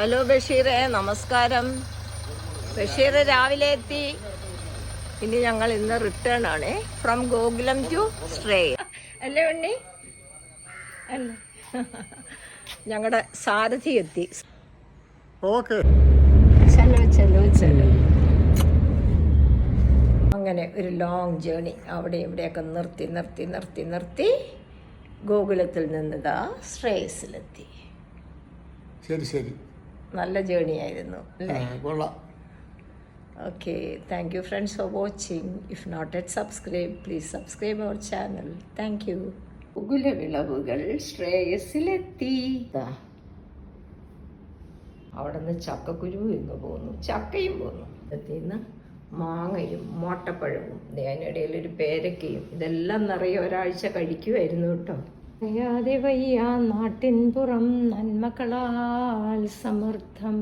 Hello ബഷീറെ, നമസ്കാരം. ബഷീർ രാവിലെ എത്തി. ഇനി ഞങ്ങൾ ഇന്ന് റിട്ടേൺ ആണ് ഫ്രം ഗോകുലം ടു സ്ട്രേ. അല്ലേ ഉണ്ണി? അല്ല, ഞങ്ങളുടെ സാരഥി എത്തി. ഓക്കെ, ചെലോ ചെലോ ചെലോ. അങ്ങനെ ഒരു ലോങ് ജേണി അവിടെ ഇവിടെയൊക്കെ നിർത്തി നിർത്തി നിർത്തി നിർത്തി ഗോകുലത്തിൽ നിന്നിതാ ശ്രേയസിലെത്തി. ശരി ശരി, നല്ല ജേണി ആയിരുന്നു അല്ലേ? കൊള്ളാം. Okay, thank you friends for watching. If not yet subscribe, please subscribe our channel. Thank you. ഗോകുലവിളവുകൾ ശ്രേയസിലെത്തി. അവിടെ നിന്ന് ചക്കക്കുരു ഇന്ന് പോന്നു, ചക്കയും പോന്നു. ഇന്ന് മാങ്ങയും മോട്ടപ്പഴവും, അതിനിടയിൽ ഒരു പേരക്കയും, ഇതെല്ലാം നിറയെ ഒരാഴ്ച കഴിക്കുമായിരുന്നു കേട്ടോ. അറിയാതെ വയ്യ നാട്ടിൻ പുറം നന്മകളാൽ സമൃദ്ധം.